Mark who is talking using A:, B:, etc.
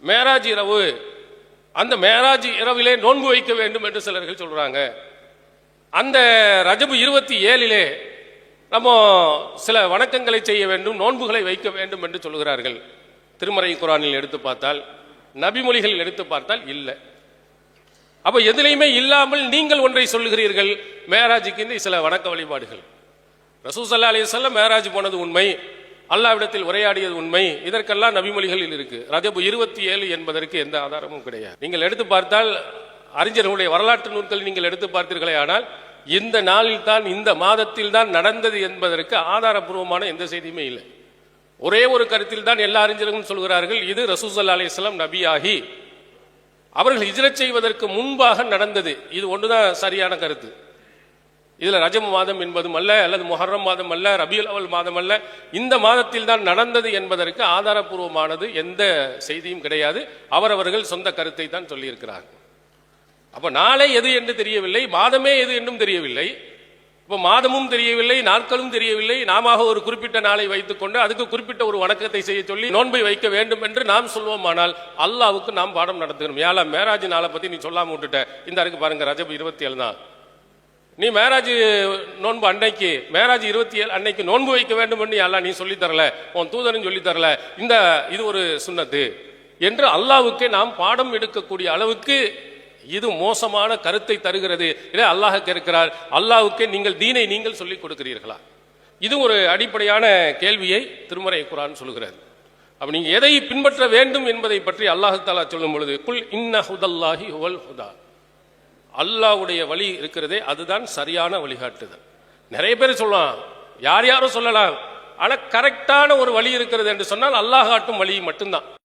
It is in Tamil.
A: மேராஜ் இரவு, அந்த மேராஜ் இரவிலே நோன்பு வைக்க வேண்டும் என்று சிலர்கள் சொல்றாங்க. அந்த ரஜபு 27 நம்ம சில வணக்கங்களை செய்ய வேண்டும், நோன்புகளை வைக்க வேண்டும் என்று சொல்கிறார்கள். திருமறை குர்ஆனில் எடுத்து பார்த்தால், நபிமொழிகளில் எடுத்து பார்த்தால் இல்லை. அப்ப எதிலையுமே இல்லாமல் நீங்கள் ஒன்றை சொல்லுகிறீர்கள், மேராஜுக்கு சில வணக்க வழிபாடுகள். ரசூல் ஸல்லல்லாஹு அலைஹி வஸல்லம் மேராஜ் போனது உண்மை, அல்லாஹ்விடத்தில் உரையாடியது உண்மை, இதற்கெல்லாம் நபிமொழிகளில் இருக்கு. ரஜபு 27 என்பதற்கு எந்த ஆதாரமும் கிடையாது. நீங்கள் எடுத்து பார்த்தால், அறிஞர்களுடைய வரலாற்று நூல்கள் நீங்கள் எடுத்து பார்த்தீர்களே ஆனால், இந்த நாளில் தான், இந்த மாதத்தில் தான் நடந்தது என்பதற்கு ஆதாரபூர்வமான எந்த செய்தியுமே இல்லை. ஒரே ஒரு கருத்தில் தான் எல்லா அறிஞர்களும் சொல்கிறார்கள், இது ரசூல் ஸல்லல்லாஹு அலைஹி வஸல்லம் நபியாகி அவர்கள் ஹிஜ்ரத் செய்வதற்கு முன்பாக நடந்தது. இது ஒன்றுதான் சரியான கருத்து. இதுல ரஜம் மாதம் என்பதும் அல்ல, அல்லது முஹர்ரம் மாதம் அல்ல, ரபியுல் அவல் மாதம் அல்ல, இந்த மாதத்தில் தான் நடந்தது என்பதற்கு ஆதாரபூர்வமானது எந்த செய்தியும் கிடையாது. அவரவர்கள் சொந்த கருத்தை தான் சொல்லியிருக்கிறார்கள். அப்ப நாளை எது என்று தெரியவில்லை, மாதமே எது என்றும் தெரியவில்லை. இப்போ மாதமும் தெரியவில்லை, நாட்களும் தெரியவில்லை. நாம ஒரு குறிப்பிட்ட நாளை வைத்துக் கொண்டு அதுக்கு குறிப்பிட்ட ஒரு வணக்கத்தை செய்ய சொல்லி நோன்பை வைக்க வேண்டும் என்று நாம் சொல்வோமானால் அல்லாஹ்வுக்கு நாம் பாடம் நடத்துகிறோம். யாழ மேராஜ் நாளை பத்தி நீ சொல்லாம விட்டுட்ட, இந்த இருக்கு பாருங்க, ரஜப் 27 தான். நீ மேராஜ் நோன்பு அன்னைக்கு, மேராஜ் 27 அன்னைக்கு நோன்பு வைக்க வேண்டும் என்று யாழ நீ சொல்லி தரல, உன் தூதரும் சொல்லி தரல, இது ஒரு சுன்னத்து என்று அல்லாஹ்வுக்கே நாம் பாடம் எடுக்கக்கூடிய அளவுக்கு இது மோசமான கருத்தை தருகிறது. அல்லாஹ் கேட்கிறார், அல்லாஹ்வுக்கே நீங்கள் தீனை நீங்கள் சொல்லிக் கொடுக்கிறீர்களா? இது ஒரு அடிப்படையான கேள்வியை திருமறை குர்ஆன் சொல்கிறது. அப்ப நீங்க எதை பின்பற்ற வேண்டும் என்பதை பற்றி அல்லாஹ் தஆலா சொல்லும் பொழுது, குல் இன்ன ஹுதல்லாஹி ஹுவல் ஹுதா, அல்லாஹ்வுடைய வழி இருக்கிறதே அதுதான் சரியான வழிகாட்டுதல். நிறைய பேர் சொல்லலாம், யாரும் சொல்லலாம், ஆனா கரெக்டான ஒரு வழி இருக்கிறது என்று சொன்னால் அல்லாஹ் காட்டும் வழி மட்டும்தான்.